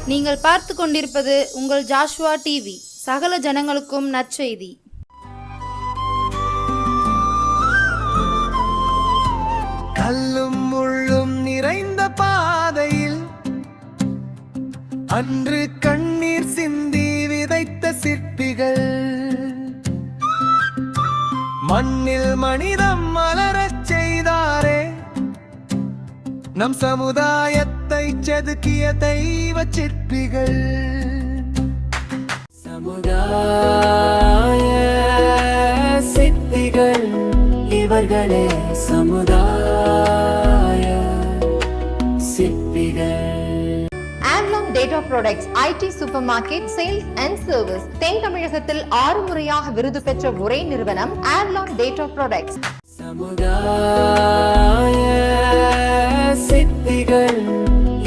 நீங்கள் பார்த்து கொண்டிருப்பது உங்கள் ஜாஷுவா டிவி. சகல ஜனங்களுக்கும் நற்செய்தி. கல்லும் முள்ளும் நிறைந்த பாதையில் அன்று கண்ணீர் சிந்தி விதைத்த சிற்பிகள் மண்ணில் மனிதம் மலரச் செய்தாரே. நம் சமுதாயத்தை செதுக்கிய தெய்வ சிற்பிகள். சமுதாய சிற்பிகள் இவர்களே, சமுதாய சிற்பிகள். Avlon data products IT supermarket sales and service. தென் தமிழகத்தில் 6 முறையாக விருது பெற்ற ஒரே நிறுவனம் ஆவ்லான் டேட்டா ப்ராடக்ட்ஸ். சமுதாய சிற்பிகள்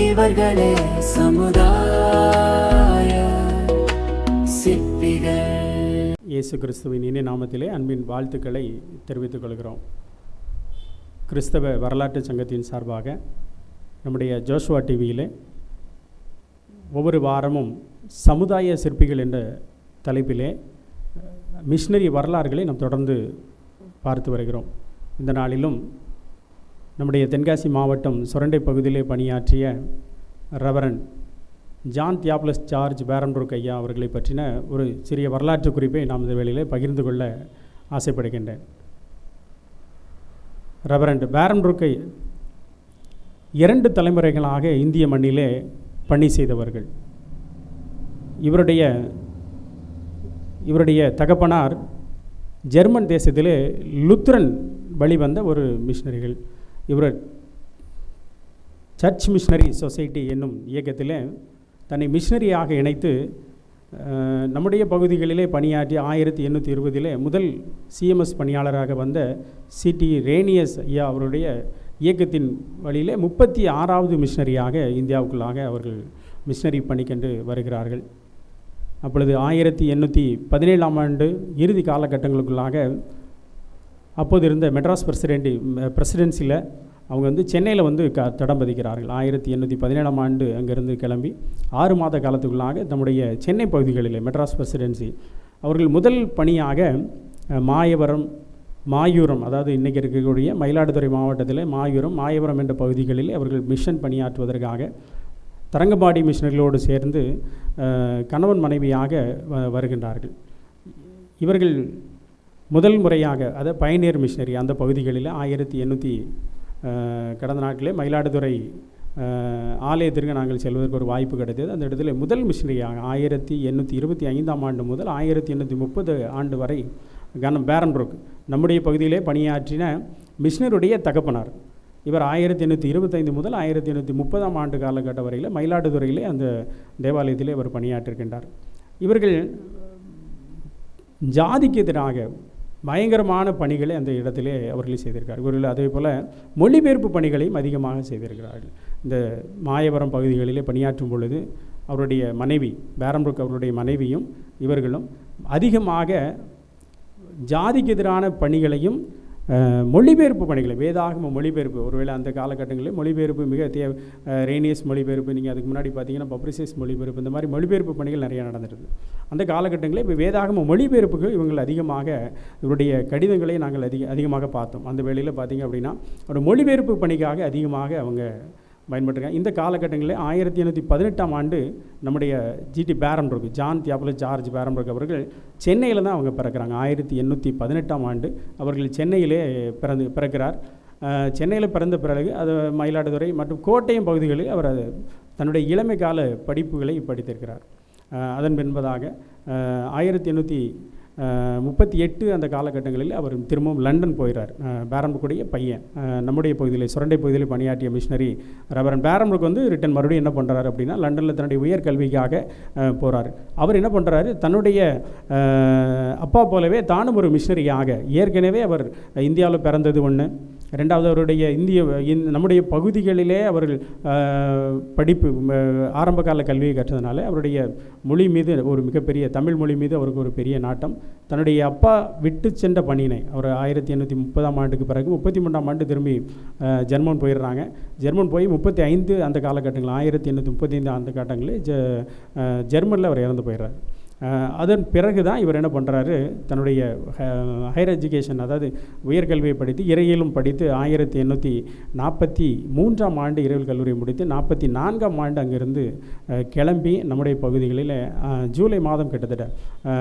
இவர்களே, சமுதாய சிற்பிகள். இயேசு கிறிஸ்துவின் இனிய நாமத்திலே அன்பின் வாழ்த்துக்களை தெரிவித்துக் கொள்கிறோம். கிறிஸ்தவ வரலாற்று சங்கத்தின் சார்பாக நம்முடைய ஜோஷுவா டிவியிலே ஒவ்வொரு வாரமும் சமுதாய சிற்பிகள் என்ற தலைப்பிலே மிஷினரி வரலாறுகளை நாம் தொடர்ந்து பார்த்து வருகிறோம். இந்த நாளிலும் நம்முடைய தென்காசி மாவட்டம் சுரண்டை பகுதியிலே பணியாற்றிய ரெவரண்ட் ஜான் தியாப்லஸ் ஜார்ஜ் பேரன்புரூக் ஐயா அவர்களை பற்றின ஒரு சிறிய வரலாற்று குறிப்பை நாம் இந்த வேளையிலே பகிர்ந்து கொள்ள ஆசைப்படுகின்றேன். ரெவரண்ட் பேரன்புரூக் 2 தலைமுறைகளாக இந்திய மண்ணிலே பணி செய்தவர்கள். இவருடைய தகப்பனார் ஜெர்மன் தேசத்திலே லுத்ரன் வழிவந்த ஒரு மிஷினரிகள். இவர் சர்ச் மிஷினரி சொசைட்டி என்னும் இயக்கத்தில் தன்னை மிஷினரியாக இணைத்து நம்முடைய பகுதிகளிலே பணியாற்றி 1820 முதல் சிஎம்எஸ் பணியாளராக வந்த சிடி ரேனியஸ் ஐயா அவருடைய இயக்கத்தின் வழியிலே 36வது மிஷினரியாக இந்தியாவுக்குள்ளாக அவர்கள் மிஷினரி பணிக்கென்று வருகிறார்கள். அப்பொழுது 1817ஆம் ஆண்டு இறுதி காலகட்டங்களுக்குள்ளாக அப்போது இருந்த மெட்ராஸ் பிரசிடென்சியில் அவங்க சென்னையில் தடம் பதிக்கிறார்கள். 1817ஆம் ஆண்டு அங்கிருந்து கிளம்பி 6 மாத காலத்துக்குள்ளாக நம்முடைய சென்னை பகுதிகளிலே மெட்ராஸ் பிரசிடென்சி அவர்கள் முதல் பணியாக மாயூரம், அதாவது இன்றைக்கி இருக்கக்கூடிய மயிலாடுதுறை மாவட்டத்தில் மாயவரம் என்ற பகுதிகளில் அவர்கள் மிஷன் பணியாற்றுவதற்காக தரங்கம்பாடி மிஷனரிகளோடு சேர்ந்து கணவன் மனைவியாக வருகின்றார்கள். இவர்கள் முதல் முறையாக அதாவது பயணியர் மிஷனரி அந்த பகுதிகளில் 1800 கடந்த நாட்களே மயிலாடுதுறை ஆலயத்திற்கு நாங்கள் செல்வதற்கு ஒரு வாய்ப்பு கிடைத்தது. அந்த இடத்துல முதல் மிஷனரியாக 1825ஆம் ஆண்டு முதல் 1830 ஆண்டு வரை பேரன்புரூக் நம்முடைய பகுதியிலே பணியாற்றின மிஷனருடைய தகப்பனார். இவர் 1825 முதல் 1830ஆம் ஆண்டு காலகட்டம் வரையில் மயிலாடுதுறையிலே அந்த தேவாலயத்திலே அவர் பணியாற்றிருக்கின்றார். இவர்கள் ஜாதிக்கு எதிராக பயங்கரமான பணிகளை அந்த இடத்திலே அவர்கள் செய்திருக்கார். இவர்கள் அதே போல் மொழிபெயர்ப்பு பணிகளையும் அதிகமாக செய்திருக்கிறார்கள். இந்த மாயவரம் பகுதிகளிலே பணியாற்றும் பொழுது அவருடைய மனைவி பேரன்புரூக் அவருடைய மனைவியும் இவர்களும் அதிகமாக ஜாதிக்கு எதிரான பணிகளையும் மொழிபெயர்ப்பு பணிகளை, வேதாகம மொழிபெயர்ப்பு, ஒருவேளை அந்த காலகட்டங்களில் மொழிபெயர்ப்பு மிக ரேனியஸ் மொழிபெயர்ப்பு, நீங்கள் அதுக்கு முன்னாடி பார்த்தீங்கன்னா பப்ரிசஸ் மொழிபெயர்ப்பு, இந்த மாதிரி மொழிபெயர்ப்பு பணிகள் நிறையா நடந்துருது. அந்த காலகட்டங்களில் இப்போ வேதாகம மொழிபெயர்ப்புகள் இவங்கள் அதிகமாக இவருடைய கடிதங்களை நாங்கள் அதிகமாக பார்த்தோம். அந்த வேளையில் பார்த்திங்க அப்படின்னா ஒரு மொழிபெயர்ப்பு பணிக்காக அதிகமாக அவங்க பயன்படுத்துகிறாங்க. இந்த காலகட்டங்களில் 1818ஆம் ஆண்டு நம்முடைய ஜிடி பேரன்புரூக் ஜான் தியாப்லஸ் ஜார்ஜ் பேரன்புரூக் அவர்கள் சென்னையில் தான் அவங்க பிறக்கிறாங்க. 1818ஆம் ஆண்டு அவர்கள் சென்னையிலே பிறக்கிறார். சென்னையில் பிறந்த பிறகு அது மயிலாடுதுறை மற்றும் கோட்டயம் பகுதிகளில் அவர் தன்னுடைய இளமை கால படிப்புகளை படித்திருக்கிறார். அதன் பின்பதாக 1838 அந்த காலகட்டங்களில் அவர் திரும்பவும் லண்டன் போயிறார். பேரன்புரூக்குடைய பையன் நம்முடைய பகுதியில் சுரண்டை பகுதியில் பணியாற்றிய மிஷினரி ரெவரண்ட் பேரன்புரூக் ரிட்டன் மறுபடியும் என்ன பண்ணுறாரு அப்படின்னா லண்டனில் தன்னுடைய உயர்கல்விக்காக போகிறார். அவர் என்ன பண்ணுறாரு, தன்னுடைய அப்பா போலவே தானும் ஒரு மிஷினரியாக, ஏற்கனவே அவர் இந்தியாவில் பிறந்தது ஒன்று, ரெண்டாவது அவருடைய நம்முடைய பகுதிகளிலே அவர்கள் படிப்பு ஆரம்பகால கல்வியை கற்றதுனால அவருடைய மொழி மீது ஒரு மிகப்பெரிய தமிழ் மொழி மீது அவருக்கு ஒரு பெரிய நாட்டம். தன்னுடைய அப்பா விட்டு சென்ற பணியினை அவர் 1830ஆம் ஆண்டுக்கு பிறகு 33ஆம் ஆண்டு திரும்பி ஜெர்மன் போயிடுறாங்க. ஜெர்மன் போய் 35 அந்த காலகட்டங்கள் 1835 அந்த காலங்களில் ஜெர்மனில் அவர் இறந்து போயிடுறார். அதன் பிறகு தான் இவர் என்ன பண்ணுறாரு, தன்னுடைய ஹையர் எஜுகேஷன் அதாவது உயர்கல்வியை படித்து இறையியலும் படித்து 1843ஆம் ஆண்டு இறையியல் கல்லூரியை முடித்து 44ஆம் ஆண்டு அங்கிருந்து கிளம்பி நம்முடைய பகுதிகளில் ஜூலை மாதம் கிட்டத்தட்ட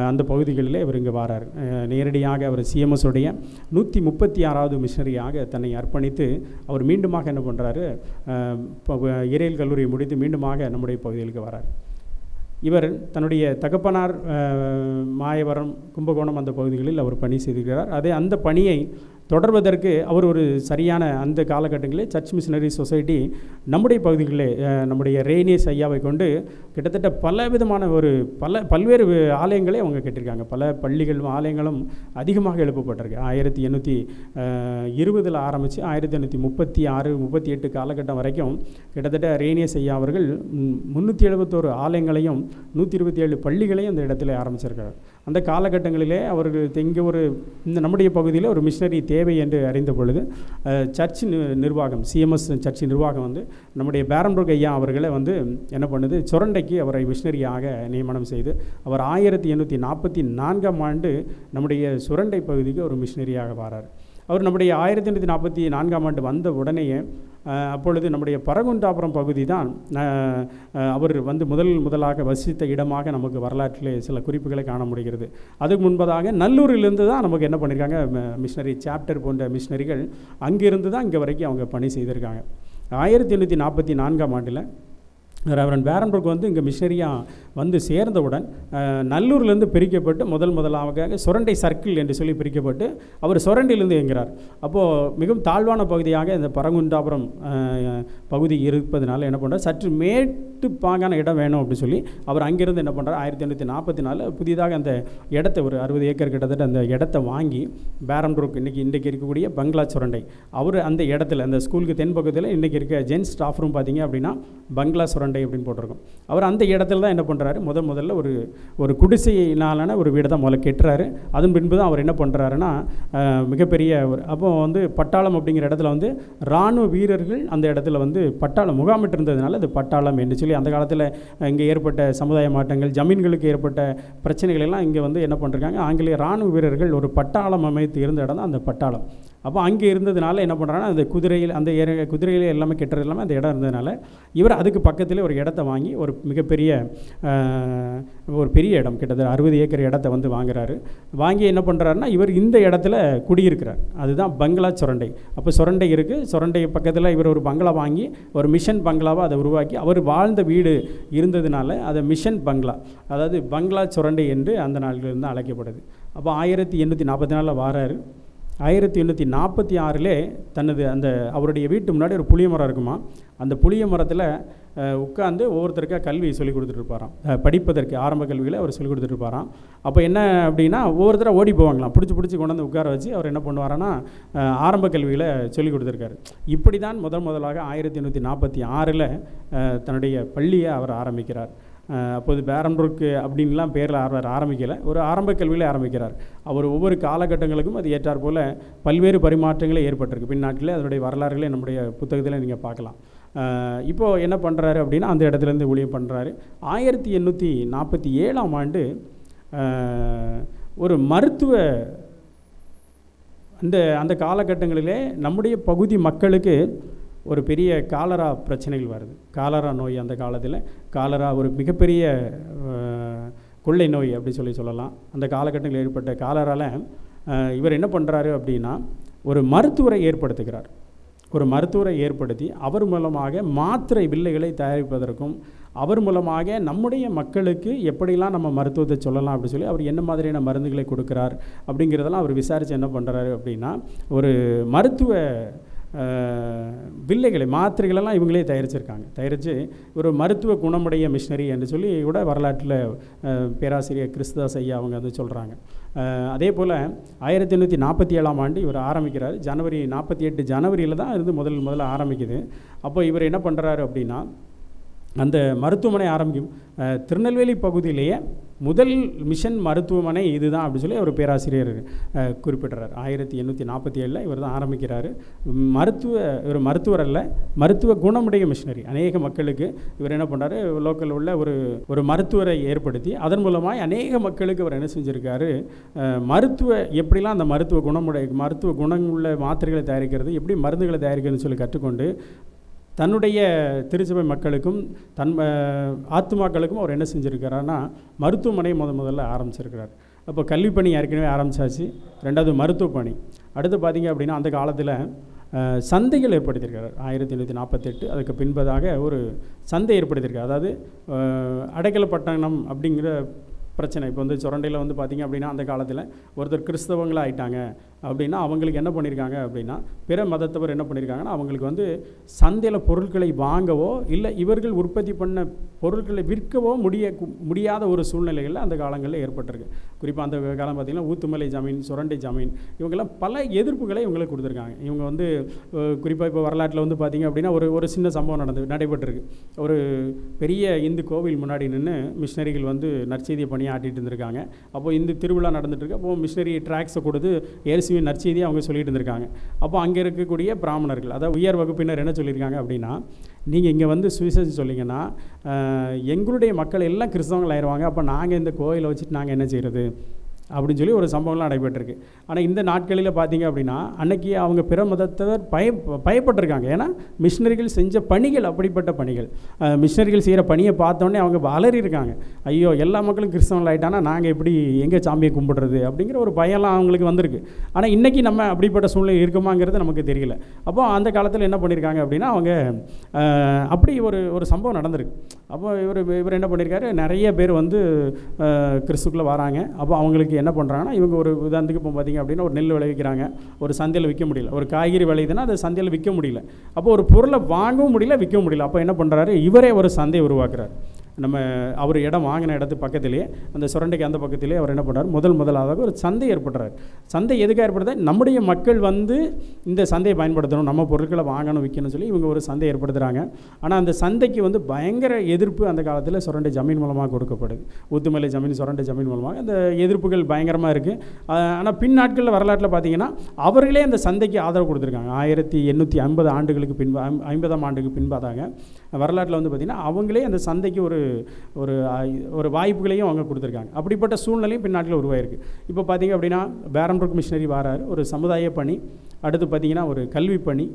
அந்த பகுதிகளில் இவர் இங்கே வரார். நேரடியாக அவர் சிஎம்எஸ் உடைய 136வது மிஷனரியாக தன்னை அர்ப்பணித்து அவர் மீண்டுமாக என்ன பண்ணுறாரு, இறையியல் கல்லூரியை முடித்து மீண்டுமாக நம்முடைய பகுதிகளுக்கு வரார். இவர் தன்னுடைய தகப்பனார் மாயவரம், கும்பகோணம் அந்த பகுதிகளில் அவர் பணி செய்திருக்கிறார். அந்த பணியை தொடர்வதற்கு அவர் ஒரு சரியான அந்த காலகட்டங்களில் சர்ச் மிஷனரி சொசைட்டி நம்முடைய பகுதிகளில் நம்முடைய ரேனியஸ் ஐயாவை கொண்டு கிட்டத்தட்ட பல விதமான பல்வேறு ஆலயங்களை அவங்க கட்டியிருக்காங்க. பல பள்ளிகளும் ஆலயங்களும் அதிகமாக எழுப்பப்பட்டிருக்கு. 1820 ஆரம்பித்து 1836 38 காலகட்டம் வரைக்கும் கிட்டத்தட்ட ரேனியஸ் ஐயா அவர்கள் 371 ஆலயங்களையும் 127 பள்ளிகளையும் அந்த இடத்துல ஆரம்பிச்சிருக்கார். அந்த காலகட்டங்களிலே அவர்கள் இங்கே இந்த நம்முடைய பகுதியில் ஒரு மிஷனரி தேவை என்று அறிந்த பொழுது சர்ச் நிர்வாகம், சிஎம்எஸ் சர்ச் நிர்வாகம் நம்முடைய பேரன்புர்க் ஐயா அவர்களை என்ன பண்ணுது, சுரண்டைக்கு அவரை மிஷனரியாக நியமனம் செய்து அவர் 1844ஆம் ஆண்டு நம்முடைய சுரண்டை பகுதிக்கு ஒரு மிஷனரியாக வரார். அவர் நம்முடைய 1844ஆம் ஆண்டு வந்த உடனேயே அப்பொழுது நம்முடைய பரங்குன்றாபுரம் பகுதி தான் அவர் முதலாக வசித்த இடமாக நமக்கு வரலாற்றிலே சில குறிப்புகளை காண முடிகிறது. அதுக்கு முன்பதாக நல்லூரிலிருந்து தான் நமக்கு என்ன பண்ணியிருக்காங்க, மிஷனரி சாப்டர் போன்ற மிஷனரிகள் அங்கிருந்து தான் இங்கே வரைக்கும் அவங்க பணி செய்திருக்காங்க. 1844ஆம் ஆண்டில் ரெவரண்ட் பேரன்புர்க் இங்கே மிஷனரியாக சேர்ந்தவுடன் நல்லூர்லேருந்து பிரிக்கப்பட்டு முதலாக சுரண்டை சர்க்கிள் என்று சொல்லி பிரிக்கப்பட்டு அவர் சுரண்டையிலேருந்து இயங்குகிறார். அப்போது மிகவும் தாழ்வான பகுதியாக இந்த பரங்குன்றாபுரம் பகுதி இருப்பதனால என்ன பண்ணுறார், சற்று மேட்டு பாங்கான இடம் வேணும் அப்படின்னு சொல்லி அவர் அங்கேருந்து என்ன பண்ணுறார், 1844 புதிதாக அந்த இடத்த ஒரு 60 ஏக்கர் கிட்டத்தட்ட அந்த இடத்த வாங்கி பேரன்புர்க் இன்றைக்கி இருக்கக்கூடிய பங்களா சுரண்டை அவர் அந்த இடத்துல அந்த ஸ்கூலுக்கு தென்பகுதியில் இன்றைக்கி இருக்க ஜென்ஸ் ஸ்டாஃப் ரூம் பார்த்தீங்க அப்படின்னா பங்களா சுரண்டை அப்படின்னு போட்டிருக்கோம். அவர் அந்த இடத்துல தான் என்ன பண்ணுறாரு, முதல்ல ஒரு குடிசையினாலான ஒரு வீடை தான் முதல்ல கெட்டுறாரு. அதன் பின்பு தான் அவர் என்ன பண்ணுறாருன்னா மிகப்பெரிய அப்போ பட்டாளம் அப்படிங்கிற இடத்துல இராணுவ வீரர்கள் அந்த இடத்துல பட்டாளம் முகாமிட்டு இருந்ததுனால அது பட்டாளம் என்று சொல்லி அந்த காலத்தில் இங்கே ஏற்பட்ட சமுதாய மாற்றங்கள், ஜமீன்களுக்கு ஏற்பட்ட பிரச்சனைகள் எல்லாம் இங்கே என்ன பண்ணுறாங்க, ஆங்கிலேய இராணுவ வீரர்கள் ஒரு பட்டாளம் அமைத்து இருந்த இடம் தான் அந்த பட்டாளம். அப்போ அங்கே இருந்ததுனால என்ன பண்ணுறாங்கன்னா அந்த குதிரையில் எல்லாமே கெட்டுறது எல்லாமே அந்த இடம் இருந்ததுனால இவர் அதுக்கு பக்கத்தில் ஒரு இடத்த வாங்கி ஒரு மிகப்பெரிய ஒரு பெரிய இடம் கிட்டத்தட்ட 60 ஏக்கர் இடத்த வாங்குறாரு. வாங்கி என்ன பண்ணுறாருன்னா இவர் இந்த இடத்துல குடியிருக்கிறார். அதுதான் பங்களா சுரண்டை. அப்போ சுரண்டை இருக்குது, சுரண்டை பக்கத்தில் இவர் ஒரு பங்களா வாங்கி ஒரு மிஷன் பங்களாவாக அதை உருவாக்கி அவர் வாழ்ந்த வீடு இருந்ததுனால அதை மிஷன் பங்களா, அதாவது பங்களா சுரண்டை என்று அந்த நாளிலிருந்து அழைக்கப்படுது. அப்போ 1844 வாராரு. 1846 தனது அவருடைய வீட்டு முன்னாடி ஒரு புளிய மரம் இருக்குமா, அந்த புளிய மரத்தில் உட்காந்து ஒவ்வொருத்தருக்காக கல்வி சொல்லிக் கொடுத்துட்ருப்பாராம். படிப்பதற்கு ஆரம்ப கல்வியில் அவர் சொல்லிக் கொடுத்துட்ருப்பாராம். அப்போ என்ன அப்படின்னா ஒவ்வொருத்தராக ஓடி போவாங்களாம், பிடிச்சி கொண்டு உட்கார வச்சு அவர் என்ன பண்ணுவாரான்னா ஆரம்ப கல்வியில் சொல்லிக் கொடுத்துருக்காரு. இப்படி தான் முதலாக 1846 தன்னுடைய பள்ளியை அவர் ஆரம்பிக்கிறார். அப்போது பேரன்புர்க் அப்படின்லாம் பேரில் ஆரம்பிக்கலை, ஒரு ஆரம்ப கல்வியில் ஆரம்பிக்கிறார். அவர் ஒவ்வொரு காலகட்டங்களுக்கும் அது ஏற்றார் போல் பல்வேறு பரிமாற்றங்களே ஏற்பட்டிருக்கு. பின்னாட்டில் அதனுடைய வரலாறுகளே நம்முடைய புத்தகத்தில் நீங்கள் பார்க்கலாம். இப்போது என்ன பண்ணுறாரு அப்படின்னா அந்த இடத்துலேருந்து ஊழியம் பண்ணுறாரு. 1847ஆம் ஆண்டு ஒரு மருத்துவ அந்த காலகட்டங்களிலே நம்முடைய பகுதி மக்களுக்கு ஒரு பெரிய காலரா பிரச்சனைகள் வருது. காலரா நோய் அந்த காலத்தில் காலரா ஒரு மிகப்பெரிய கொள்ளை நோய் அப்படி சொல்லலாம். அந்த காலகட்டங்களில் ஏற்பட்ட காலரால் இவர் என்ன பண்ணுறாரு அப்படின்னா ஒரு மருத்துவரை ஏற்படுத்துகிறார். ஒரு மருத்துவரை ஏற்படுத்தி அவர் மூலமாக மாத்திரை வில்லைகளை தயாரிப்பதற்கும் அவர் மூலமாக நம்முடைய மக்களுக்கு எப்படிலாம் நம்ம மருத்துவத்தை சொல்லலாம் அப்படி சொல்லி அவர் என்ன மாதிரியான மருந்துகளை கொடுக்குறார் அப்படிங்கிறதெல்லாம் அவர் விசாரித்து என்ன பண்ணுறாரு அப்படின்னா ஒரு மருத்துவ வில்லைகளை மாத்திரைகளெல்லாம் இவங்களே தயாரித்து ஒரு மருத்துவ குணமுடைய மிஷினரி என்று சொல்லி கூட வரலாற்றில் பேராசிரியர் கிறிஸ்துதாஸ் ஐயா அவங்க வந்து சொல்கிறாங்க. அதே போல் 1847ஆம் ஆண்டு இவர் ஆரம்பிக்கிறார். ஜனவரி 48 ஜனவரியில் தான் இருந்து முதல்ல ஆரம்பிக்குது. அப்போ இவர் என்ன பண்ணுறாரு அப்படின்னா, அந்த மருத்துவமனை ஆரம்பிக்கும் திருநெல்வேலி பகுதியிலேயே முதல் மிஷன் மருத்துவமனை இதுதான் அப்படின்னு சொல்லி ஒரு பேராசிரியர் குறிப்பிட்றார். 1847 இவர் தான் ஆரம்பிக்கிறார். இவர் மருத்துவர் அல்ல, மருத்துவ குணமுடைய மிஷினரி. அநேக மக்களுக்கு இவர் என்ன பண்ணுறாரு, லோக்கலில் உள்ள ஒரு மருத்துவரை ஏற்படுத்தி அதன் மூலமாக அநேக மக்களுக்கு அவர் என்ன செஞ்சுருக்காரு, எப்படிலாம் அந்த மருத்துவ குணமுள்ள மாத்திரைகளை தயாரிக்கிறது, எப்படி மருந்துகளை தயாரிக்கிறதுன்னு சொல்லி கற்றுக்கொண்டு தன்னுடைய திருச்சபை மக்களுக்கும் ஆத்துமாக்களுக்கும் அவர் என்ன செஞ்சுருக்கிறாருன்னா மருத்துவமனை முதல்ல ஆரம்பிச்சிருக்கிறார். அப்போ கல்விப்பணி ஏற்கனவே ஆரம்பித்தாச்சு. ரெண்டாவது மருத்துவ பணி. அடுத்து பார்த்திங்க அப்படின்னா அந்த காலத்தில் சந்தைகள் ஏற்படுத்தியிருக்கிறார். 1848 அதுக்கு பின்பதாக ஒரு சந்தை ஏற்படுத்தியிருக்கார். அதாவது அடைக்கலப்பட்டணம் அப்படிங்கிற பிரச்சனை. இப்போ வந்து சுரண்டையில் வந்து பார்த்திங்க அப்படின்னா அந்த காலத்தில் ஒருத்தர் கிறிஸ்தவங்களாக ஆயிட்டாங்க அப்படின்னா அவங்களுக்கு என்ன பண்ணியிருக்காங்க அப்படின்னா, பிற மதத்தவர் என்ன பண்ணியிருக்காங்கன்னா அவங்களுக்கு வந்து சந்தையில் பொருட்களை வாங்கவோ இல்லை இவர்கள் உற்பத்தி பண்ண பொருட்களை விற்கவோ முடியாத ஒரு சூழ்நிலைகளில் அந்த காலங்களில் ஏற்பட்டிருக்கு. குறிப்பாக அந்த காலம் பார்த்திங்கன்னா ஊத்துமலை ஜமீன், சுரண்டை ஜமீன், இவங்கெல்லாம் பல எதிர்ப்புகளை இவங்களுக்கு கொடுத்துருக்காங்க. இவங்க வந்து குறிப்பாக இப்போ வரலாற்றில் வந்து பார்த்திங்க அப்படின்னா ஒரு சின்ன சம்பவம் நடைபெற்றிருக்கு. ஒரு பெரிய இந்து கோவில் முன்னாடி நின்று மிஷினரிகள் வந்து நற்செய்தியை பணியாற்றிட்டு இருந்திருக்காங்க. அப்போது இந்த திருவிழா நடந்துகிட்ருக்கு. அப்போது மிஷினரி ட்ராக்ஸை கொடுத்து இயேசுவின் நற்செய்தியை அவங்க சொல்லிட்டு இருந்திருக்காங்க. அப்போ அங்கே இருக்கக்கூடிய பிராமணர்கள், அதாவது உயர் வகுப்பினர் என்ன சொல்லியிருக்காங்க அப்படின்னா, நீங்கள் இங்கே வந்து சுவிசேஷம் சொல்லிங்கன்னா எங்களுடைய மக்கள் எல்லாம் கிறிஸ்தவங்கள் ஆயிடுவாங்க, அப்போ நாங்கள் இந்த கோயிலை வச்சுட்டு நாங்கள் என்ன செய்கிறது அப்படின்னு சொல்லி ஒரு சம்பவம்லாம் நடைபெற்றிருக்கு. ஆனால் இந்த நாட்களில் பார்த்திங்க அப்படின்னா அன்றைக்கி அவங்க பிற மதத்தவர் பயப்பட்டிருக்காங்க. ஏன்னா மிஷினரிகள் செஞ்ச பணிகள் அப்படிப்பட்ட பணிகள். மிஷினரிகள் செய்கிற பணியை பார்த்தோன்னே அவங்க அலறியிருக்காங்க. ஐயோ எல்லா மக்களும் கிறிஸ்தவங்கள் ஆகிட்டானா நாங்கள் எப்படி எங்கள் சாமியை கும்பிடுறது அப்படிங்கிற ஒரு பயம்லாம் அவங்களுக்கு வந்திருக்கு. ஆனால் இன்றைக்கி நம்ம அப்படிப்பட்ட சூழ்நிலை இருக்குமாங்கிறது நமக்கு தெரியல. அப்போ அந்த காலத்தில் என்ன பண்ணியிருக்காங்க அப்படின்னா அவங்க அப்படி ஒரு சம்பவம் நடந்திருக்கு. அப்போ இவர் என்ன பண்ணியிருக்காரு, நிறைய பேர் வந்து கிறிஸ்துக்குள்ளே வராங்க. அப்போ அவங்களுக்கு என்ன பண்ணுறாங்கன்னா, இவங்க ஒரு உதாரணத்துக்கு இப்போ பார்த்திங்க அப்படின்னா ஒரு நெல் விளைவிக்கிறாங்க, ஒரு சந்தையில் விற்க முடியல. ஒரு காய்கறி விளையுதுன்னா அது சந்தையில் விற்க முடியல. அப்போ ஒரு பொருளை வாங்கவும் முடியல, விற்க முடியல. அப்போ என்ன பண்ணுறாரு, இவரே ஒரு சந்தையை உருவாக்குறார். அவர் இடம் வாங்கின இடத்து பக்கத்திலே, அந்த சுரண்டைக்கு அந்த பக்கத்திலே அவர் என்ன பண்ணுறாரு, முதலாவது ஒரு சந்தை ஏற்படுறாரு. சந்தை எதுக்காக ஏற்படுத்த, நம்முடைய மக்கள் வந்து இந்த சந்தையை பயன்படுத்தணும், நம்ம பொருட்களை வாங்கணும் விற்கணும்னு சொல்லி இவங்க ஒரு சந்தை ஏற்படுத்துகிறாங்க. ஆனால் அந்த சந்தைக்கு வந்து பயங்கர எதிர்ப்பு அந்த காலத்தில் சுரண்டை ஜமீன் மூலமாக கொடுக்கப்படுது. ஊத்துமலை ஜமீன், சுரண்டை ஜமீன் மூலமாக அந்த எதிர்ப்புகள் பயங்கரமாக இருக்குது. ஆனால் பின் நாட்களில் வரலாற்றில் பார்த்தீங்கன்னா அவர்களே அந்த சந்தைக்கு ஆதரவு கொடுத்துருக்காங்க. 1850 ஆண்டுகளுக்கு பின்பு 50ஆம் ஆண்டுக்கு பின்பாதாங்க வரலாற்றில் வந்து பார்த்திங்கன்னா அவங்களே அந்த சந்தைக்கு ஒரு வாய்ப்புகளையும் அவங்க கொடுத்துருக்காங்க. அப்படிப்பட்ட சூழ்நிலையும் பின்னாட்டில் உருவாயிருக்கு. இப்போ பார்த்திங்க அப்படின்னா பேரம்பர்க் மிஷினரி வராரு, ஒரு சமுதாய பணி. அடுத்து பார்த்திங்கன்னா ஒரு கல்வி பணி.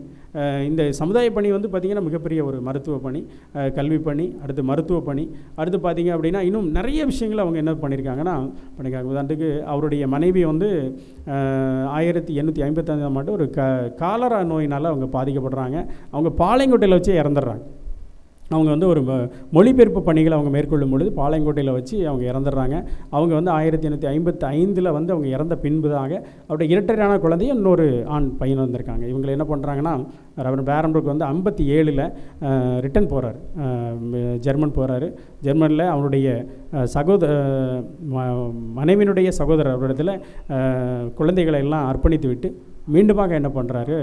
இந்த சமுதாய பணி வந்து பார்த்திங்கன்னா மிகப்பெரிய ஒரு மருத்துவ பணி, கல்வி பணி, அடுத்து மருத்துவ பணி. அடுத்து பார்த்திங்க அப்படின்னா இன்னும் நிறைய விஷயங்கள் அவங்க என்ன பண்ணியிருக்காங்கன்னா உதாரணத்துக்கு அவருடைய மனைவி வந்து 1855ஆம் ஆண்டு ஒரு காலரா நோயினால் அவங்க பாதிக்கப்படுறாங்க. அவங்க பாளையங்கோட்டையில் வச்சு இறந்துடுறாங்க. அவங்க வந்து ஒரு மொழிபெயர்ப்பு பணிகளை அவங்க மேற்கொள்ளும் பொழுது பாளையங்கோட்டையில் வச்சு அவங்க இறந்துடுறாங்க. அவங்க வந்து 1855 வந்து அவங்க இறந்த பின்புதாக அவருடைய இரட்டையான குழந்தையும் இன்னொரு ஆண் பையன் வந்திருக்காங்க. இவங்களை என்ன பண்ணுறாங்கன்னா, பேரம்பர்க் வந்து 57 ரிட்டன் போகிறார், ஜெர்மன் போகிறாரு. ஜெர்மனில் அவருடைய மனைவியினுடைய சகோதரர் அவரிடத்தில் குழந்தைகளை எல்லாம் அர்ப்பணித்து விட்டு மீண்டுமாக என்ன பண்ணுறாரு,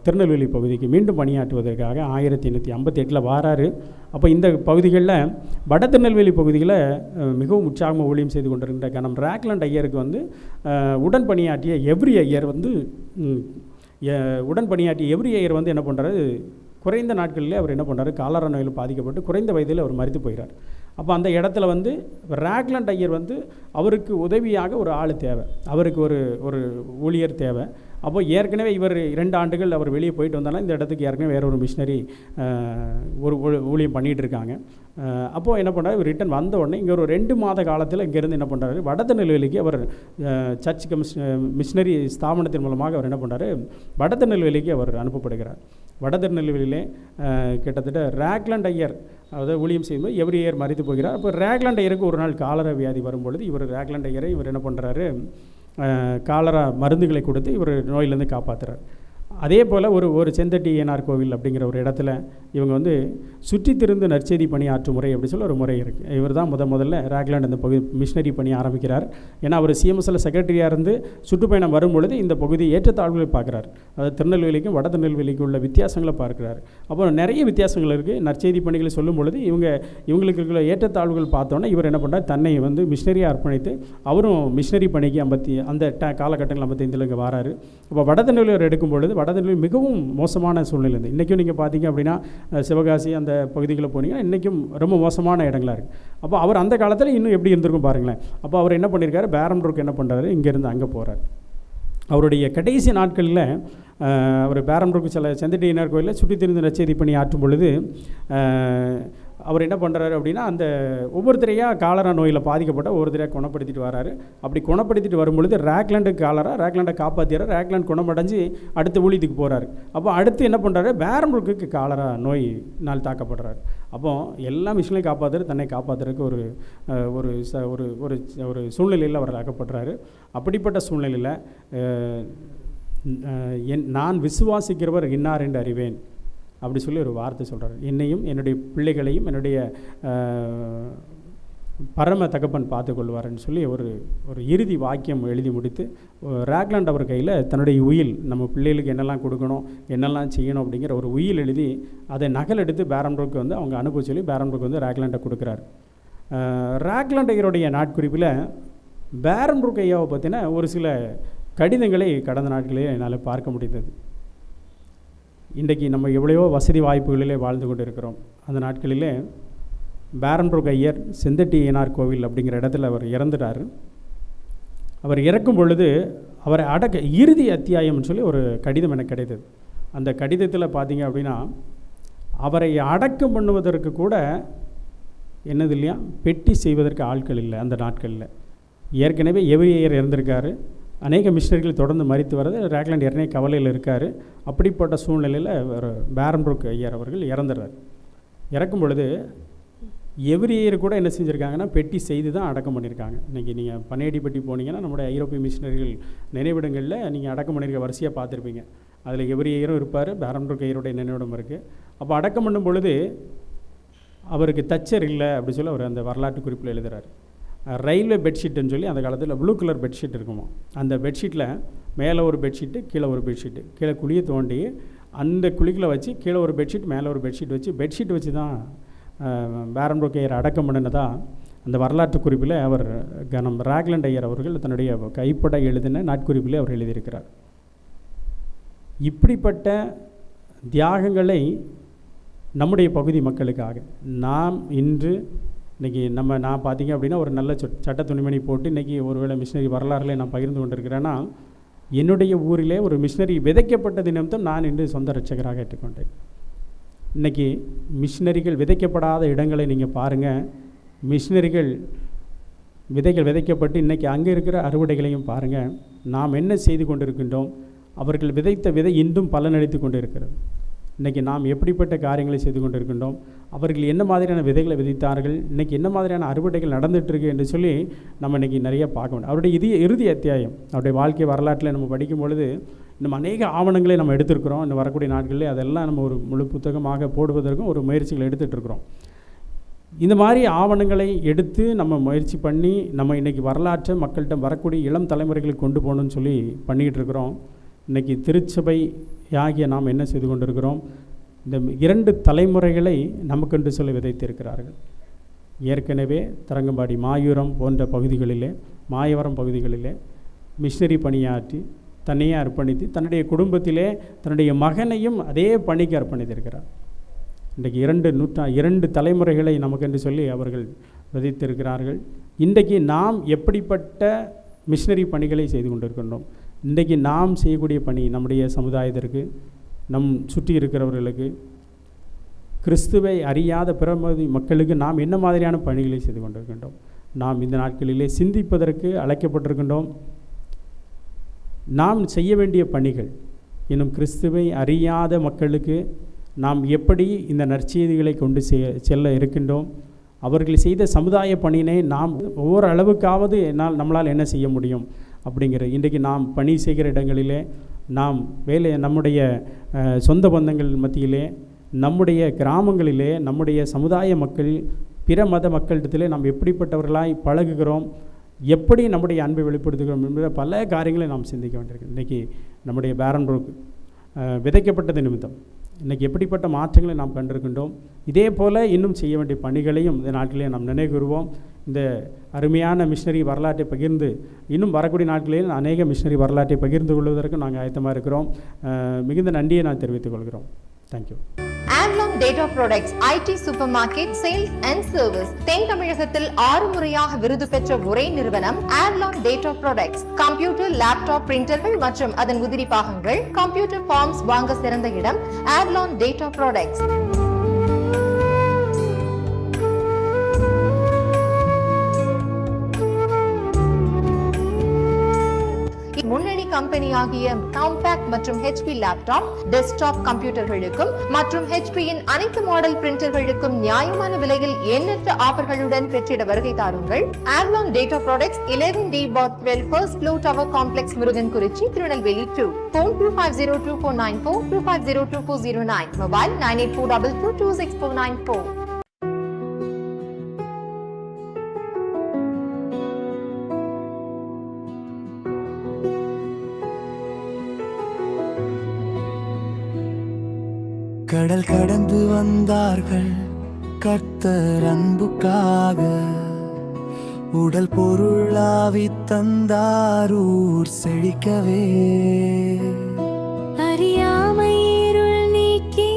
திருநெல்வேலி பகுதிக்கு மீண்டும் பணியாற்றுவதற்காக 1858 வாராரு. அப்போ இந்த பகுதிகளில் வட திருநெல்வேலி பகுதியில் மிகவும் உற்சாகமாக ஊழியம் செய்து கொண்டிருக்கின்ற கணம் ராக்லண்ட் ஐயருக்கு வந்து உடன் பணியாற்றிய எவ்ரி ஐயர் வந்து என்ன பண்ணுறாரு, குறைந்த நாட்களில் அவர் என்ன பண்ணுறாரு, காலரா நோயில் பாதிக்கப்பட்டு குறைந்த வயதில் அவர் மரித்து போகிறார். அப்போ அந்த இடத்துல வந்து ராக்லண்ட் ஐயர் வந்து அவருக்கு உதவியாக ஒரு ஆள் தேவை, அவருக்கு ஒரு ஊழியர் தேவை. அப்போ ஏற்கனவே இவர் 2 ஆண்டுகள் அவர் வெளியே போயிட்டு வந்தாலும் இந்த இடத்துக்கு ஏற்கனவே வேறு ஒரு மிஷினரி ஒரு ஊழியம் பண்ணிகிட்டு இருக்காங்க. அப்போது என்ன பண்ணுறாரு, இவர் ரிட்டன் வந்த உடனே இங்கே ஒரு 2 மாத காலத்தில் இங்கேருந்து என்ன பண்ணுறாரு, வட திருநெல்வேலிக்கு அவர் சர்ச் மிஷினரி ஸ்தாபனத்தின் மூலமாக அவர் என்ன பண்ணுறாரு, வட திருநெல்வேலிக்கு அவர் அனுப்பப்படுகிறார். வட திருநெல்வேலியிலே கிட்டத்தட்ட ராக்லண்ட் ஐயர் அதாவது ஊழியம் செய்யும்போது எவ்ரி இயர் மரித்து போகிறார். அப்போ ராக்லண்ட் ஐயருக்கு ஒரு நாள் காலரா வியாதி வரும்பொழுது இவர் ராக்லண்ட் ஐயரை இவர் என்ன பண்ணுறாரு, காலரா மருந்துகளை கொடுத்து இவர் நோயிலேருந்து காப்பாற்றுறார். அதே போல் ஒரு செந்தட்டி ஏனார் கோவில் அப்படிங்கிற ஒரு இடத்துல இவங்க வந்து சுற்றி திருந்து நற்செய்தி பணி ஆற்றும் முறை அப்படி சொல்ல ஒரு முறை இருக்குது. இவர் தான் முதல்ல ராக்லாண்ட் இந்த பகுதி மிஷினரி பணி ஆரம்பிக்கிறார். ஏன்னா அவர் சிஎம்எஸ்ல செக்ரட்டரியாக இருந்து சுற்றுப்பயணம் வரும்பொழுது இந்த பகுதி ஏற்றத்தாழ்வுகளை பார்க்குறாரு. அதாவது திருநெல்வேலிக்கும் வட திருநெல்வேலிக்கும் உள்ள வித்தியாசங்களை பார்க்குறாரு. அப்போ நிறைய வித்தியாசங்கள் இருக்குது. நற்செய்தி பணிகளை சொல்லும் பொழுது இவங்களுக்கு இருக்கிற ஏற்றத்தாழ்வுகள் பார்த்தோன்னே இவர் என்ன பண்ணுறார், தன்னை வந்து மிஷினரியாக அர்ப்பணித்து அவரும் மிஷினரி பணிக்கு அந்த காலகட்டங்கள் 55 இங்கே வராரு. அப்போ வட திருநெல்வேலி எடுக்கும் பொழுது வட திருநெல்வேலி மிகவும் மோசமான சூழ்நிலை இருந்து இன்றைக்கும் நீங்கள் பார்த்தீங்க அப்படின்னா சிவகாசி அந்த பகுதிகளில் போனீங்கன்னா இன்றைக்கும் ரொம்ப மோசமான இடங்களாக இருக்குது. அப்போ அவர் அந்த காலத்தில் இன்னும் எப்படி இருந்திருக்கும் பாருங்களேன். அப்போ அவர் என்ன பண்ணியிருக்காரு, பேரம்பூருக்கு என்ன பண்ணுறாரு, இங்கேருந்து அங்கே போகிறார். அவருடைய கடைசி நாட்களில் அவர் பேரம்பூருக்கு சில செந்தட்டியினர் கோயிலில் சுற்றி திரிந்து நற்செய்தி பணி ஆற்றும் பொழுது அவர் என்ன பண்ணுறாரு அப்படின்னா, அந்த ஒவ்வொருத்தரையாக காலரா நோயில் பாதிக்கப்பட்ட ஒவ்வொருத்தரையாக குணப்படுத்திட்டு வராரு. அப்படி குணப்படுத்திட்டு வரும்பொழுது ராக்லாண்டை காப்பாற்றிடுறார். ராக்லாண்ட் குணமடைஞ்சு அடுத்த ஊழியத்துக்கு போகிறாரு. அப்போ அடுத்து என்ன பண்ணுறாரு, பேரம்பூருக்கு காலரா நோய் நாள் தாக்கப்படுறாரு. அப்போ எல்லா மிஷினையும் காப்பாற்றுறது, தன்னை காப்பாற்றுறதுக்கு ஒரு சூழ்நிலையில் அவர் ஆக்கப்படுறாரு. அப்படிப்பட்ட சூழ்நிலையில் நான் விசுவாசிக்கிறவர் இன்னார் என்று அறிவேன் அப்படி சொல்லி ஒரு வார்த்தை சொல்கிறார். என்னையும் என்னுடைய பிள்ளைகளையும் என்னுடைய பரம தகப்பன் பார்த்துக்கொள்வார்னு சொல்லி ஒரு இறுதி வாக்கியம் எழுதி முடித்து ராக்லாண்ட் அவர் கையில் தன்னுடைய உயில், நம்ம பிள்ளைகளுக்கு என்னெல்லாம் கொடுக்கணும் என்னெல்லாம் செய்யணும் அப்படிங்கிற ஒரு உயில் எழுதி அதை நகல் எடுத்து பேரம்பூருக்கு வந்து அவங்க அனுப்ப சொல்லி பேரம்பூருக்கு வந்து ராக்லாண்டை கொடுக்குறாரு. ராக்லாண்ட் ஐயருடைய நாட்குறிப்பில் பேரம்பூருக்கு ஐயாவை பற்றின ஒரு சில கடிதங்களை கடந்த நாட்களிலே என்னால் பார்க்க முடிந்தது. இன்றைக்கி நம்ம எவ்வளையோ வசதி வாய்ப்புகளிலே வாழ்ந்து கொண்டு இருக்கிறோம். அந்த நாட்களிலே பேரம்பூருக்கு ஐயர் செந்தட்டி ஏனார் கோவில் அப்படிங்கிற இடத்துல அவர் இறந்துட்டார். அவர் இறக்கும் பொழுது அவரை இறுதி அத்தியாயம்னு சொல்லி ஒரு கடிதம் எனக்கு கிடைத்தது. அந்த கடிதத்தில் பார்த்தீங்க அப்படின்னா, அவரை அடக்கம் பண்ணுவதற்கு கூட என்னது இல்லையா, பெட்டி செய்வதற்கு ஆட்கள் இல்லை அந்த நாட்களில். ஏற்கனவே எவரியர் இறந்திருக்காரு, அநேக மிஷினரிகள் தொடர்ந்து மறித்து வர்றது, ராக்லாண்ட் ஏற்கனவே கவலையில் இருக்கார். அப்படிப்பட்ட சூழ்நிலையில் ஒரு பேரம்பூருக்கு ஐயர் அவர்கள் இறந்துடுறார். இறக்கும் பொழுது எவரியர் கூட என்ன செஞ்சுருக்காங்கன்னா, பெட்டி செய்து தான் அடக்கம் பண்ணியிருக்காங்க. இன்றைக்கி நீங்கள் பனையடிப்பட்டி போனீங்கன்னா நம்முடைய ஐரோப்பிய மிஷினரிகள் நினைவிடங்களில் நீங்கள் அடக்கம் பண்ணியிருக்க வரிசையாக பார்த்துருப்பீங்க. அதில் எவரியரும் இருப்பார், பேரம்பூருக்கு ஐயருடைய நினைவிடம் இருக்குது. அப்போ அடக்கம் பண்ணும் பொழுது அவருக்கு தச்சர் இல்லை அப்படி சொல்லி அவர் அந்த வரலாற்று குறிப்பில் எழுதுகிறார். ரயில்வே பெட்ஷீட்டுன்னு சொல்லி அந்த காலத்தில் ப்ளூ கலர் பெட்ஷீட் இருக்குமா, அந்த பெட்ஷீட்டில் மேலே ஒரு பெட்ஷீட்டு கீழே ஒரு பெட்ஷீட்டு, கீழே குழியை தோண்டி அந்த குழிக்குள்ளே வச்சு கீழே ஒரு பெட்ஷீட் மேலே ஒரு பெட்ஷீட் வச்சு தான் பேரம்பூருக்கு ஐயர் அடக்கம் பண்ணினதா அந்த வரலாற்று குறிப்பில் அவர் நம்ம ராக்லாண்ட் ஐயர் அவர்கள் தன்னுடைய கைப்பட எழுதின நாட்குறிப்பிலே அவர் எழுதியிருக்கிறார். இப்படிப்பட்ட தியாகங்களை நம்முடைய பகுதி மக்களுக்காக நாம் இன்றைக்கி நான் பார்த்தீங்க அப்படின்னா ஒரு நல்ல சட்ட துணிமணி போட்டு இன்றைக்கி ஒருவேளை மிஷினரி வரலாறுல நான் பகிர்ந்து கொண்டிருக்கிறேன்னா, என்னுடைய ஊரிலே ஒரு மிஷினரி விதைக்கப்பட்ட நிமித்தம் நான் இன்று சொந்த ரட்சகராக ஏற்றுக்கொண்டேன். இன்றைக்கி மிஷினரிகள் விதைக்கப்படாத இடங்களை நீங்கள் பாருங்கள், மிஷினரிகள் விதைகள் விதைக்கப்பட்டு இன்றைக்கி அங்கே இருக்கிற அறுவடைகளையும் பாருங்கள். நாம் என்ன செய்து கொண்டிருக்கின்றோம், அவர்கள் விதைத்த விதை இன்றும் பலனளித்து கொண்டு இருக்கிறது. இன்றைக்கி நாம் எப்படிப்பட்ட காரியங்களை செய்து கொண்டிருக்கின்றோம், அவர்கள் என்ன மாதிரியான விதைகளை விதைத்தார்கள், இன்றைக்கி என்ன மாதிரியான அறுவடைகள் நடந்துகிட்ருக்கு என்று சொல்லி நம்ம இன்றைக்கி நிறைய பார்க்க முடியும். அவருடைய இறுதி அத்தியாயம் அவருடைய வாழ்க்கை வரலாற்றில் நம்ம படிக்கும் பொழுது இன்னும் அநேக ஆவணங்களை நம்ம எடுத்திருக்கிறோம். இன்னும் வரக்கூடிய நாட்களில் அதெல்லாம் நம்ம ஒரு முழு புத்தகமாக போடுவதற்கும் ஒரு முயற்சிகளை எடுத்துகிட்ருக்குறோம். இந்த மாதிரி ஆவணங்களை எடுத்து நம்ம முயற்சி பண்ணி நம்ம இன்றைக்கி வரலாற்றை மக்கள்கிட்ட வரக்கூடிய இளம் தலைமுறைகளுக்கு கொண்டு போகணுன்னு சொல்லி பண்ணிக்கிட்டு இருக்கிறோம். இன்றைக்கி திருச்சபை ஆகிய நாம் என்ன செய்து கொண்டிருக்கிறோம், இந்த 2 தலைமுறைகளை நமக்கென்று சொல்லி விதைத்திருக்கிறார்கள். ஏற்கனவே தரங்கம்பாடி, மாயூரம் போன்ற பகுதிகளிலே, மாயவரம் பகுதிகளிலே மிஷினரி பணியாற்றி தன்னையே அர்ப்பணித்து தன்னுடைய குடும்பத்திலே தன்னுடைய மகனையும் அதே பணிக்கு அர்ப்பணித்திருக்கிறார். இன்றைக்கு 2 தலைமுறைகளை நமக்கென்று சொல்லி அவர்கள் விதைத்திருக்கிறார்கள். இன்றைக்கு நாம் எப்படிப்பட்ட மிஷினரி பணிகளை செய்து கொண்டிருக்கின்றோம், இன்றைக்கி நாம் செய்யக்கூடிய பணி நம்முடைய சமுதாயத்திற்கு, நம் சுற்றி இருக்கிறவர்களுக்கு, கிறிஸ்துவை அறியாத பிற மக்களுக்கு நாம் என்ன மாதிரியான பணிகளை செய்து கொண்டிருக்கின்றோம். நாம் இந்த நாட்களிலே சிந்திப்பதற்கு அழைக்கப்பட்டிருக்கின்றோம். நாம் செய்ய வேண்டிய பணிகள், இன்னும் கிறிஸ்துவை அறியாத மக்களுக்கு நாம் எப்படி இந்த நற்செய்திகளை கொண்டு செல்ல இருக்கின்றோம், அவர்கள் செய்த சமுதாய பணியினை நாம் ஒவ்வொரு அளவுக்காவது நம்மளால் என்ன செய்ய முடியும் அப்படிங்கிற, இன்றைக்கு நாம் பணி செய்கிற இடங்களிலே நாம் நம்முடைய சொந்த பந்தங்கள் மத்தியிலே, நம்முடைய கிராமங்களிலே, நம்முடைய சமுதாய மக்கள், பிற மத மக்களிடத்திலே நாம் எப்படிப்பட்டவர்களாய் பழகுகிறோம், எப்படி நம்முடைய அன்பை வெளிப்படுத்துகிறோம் என்பதை பல காரியங்களை நாம் சிந்திக்க வேண்டியிருக்கு. இன்றைக்கி நம்முடைய பேரன்புக் விதைக்கப்பட்டது நிமித்தம் இன்றைக்கி எப்படிப்பட்ட மாற்றங்களை நாம் கண்டிருக்கின்றோம். இதே போல் இன்னும் செய்ய வேண்டிய பணிகளையும் இந்த நாட்டிலே நாம் நினைவுகூறுவோம். இந்த அருமையான மிஷினரி வரலாற்றை பகிர்ந்து இன்னும் வரக்கூடிய நாட்களில் அநேக மிஷினரி வரலாற்றை பகிர்ந்து கொள்வதற்கு நாங்கள் ஆயத்தமாக இருக்கிறோம். மிகுந்த நன்றியை நான் தெரிவித்துக் கொள்கிறோம். Thank you. Avlon data products IT supermarket sales and service தென் தமிழகத்தில் 6 முறையாக விருது பெற்ற ஒரே நிறுவனம் Avlon data products. Computer, laptop, பிரிண்டர்கள் மற்றும் அதன் உதிரி பாகங்கள், கம்ப்யூட்டர் ஃபார்ம்ஸ் வாங்க சிறந்த இடம் ஆவ்லான் டேட்டா ப்ராடக்ட்ஸ். முன்னணி கம்பெனியாகிய காம்பேக்ட் மற்றும் ஹெச்பி லேப்டாப், டெஸ்க்டாப் கம்ப்யூட்டர்களுக்கும் மற்றும் ஹெச்பியின் அனைத்து மாடல் பிரிண்டர்களுக்கும் நியாயமான விலையில் எண்ணற்ற ஆஃபர்களுடன் பெற்றிட வருகை தாருங்கள். Avlon data products 11D Bot 12 First Floor Tower Complex, Murugankurichi, Tirunelveli 2. Phone 25022494, 25022409. Mobile 9842226494. கடல் கடந்து வந்தார்கள் கர்த்தர் அன்புக்காக, உடல் பொருளாவி தந்தாரூர் செழிக்கவே. அறியாமை இருள் நீக்கி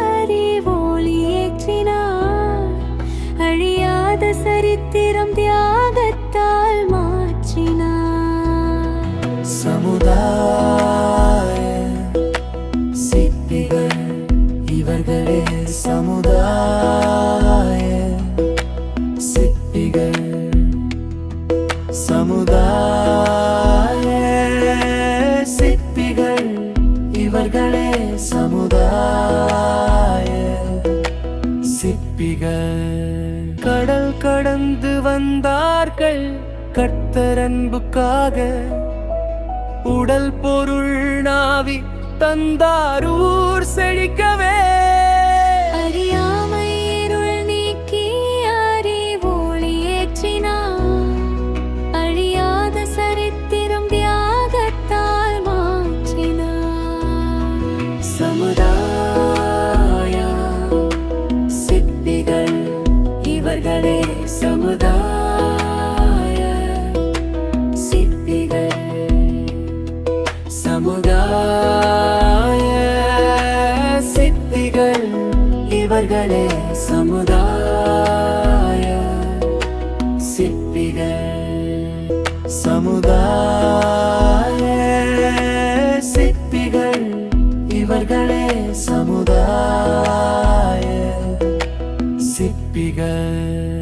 அறிவொளி ஏற்றினார், அழியாத சரித்திரம் தியாகத்தால் மாற்றினார். சமுதாய சிற்பிகள் இவர்களே, சமுதாய சிற்பிகள், சமுதாய சிற்பிகள் இவர்களே, சமுதாய சிற்பிகள். கடல் கடந்து வந்தார்கள் கர்த்தர் அன்புக்காக, உடல் பொருள் நாவி தந்தாரூர் செழிக்கவே. அறியாமை இருள் நீக்கி அறிவொளி ஏற்றினார், அழியாத சரித்திரம் தியாகத்தால் மாற்றினார். சமுதாய சிற்பிகள் இவர்களே, சமுதாய சிற்பிகள், சமுதாய சிற்பிகள் இவர்களே, சமுதாய சிற்பிகள், சமுதாய சிற்பிகள் இவர்களே, சமுதாய சிற்பிகள்.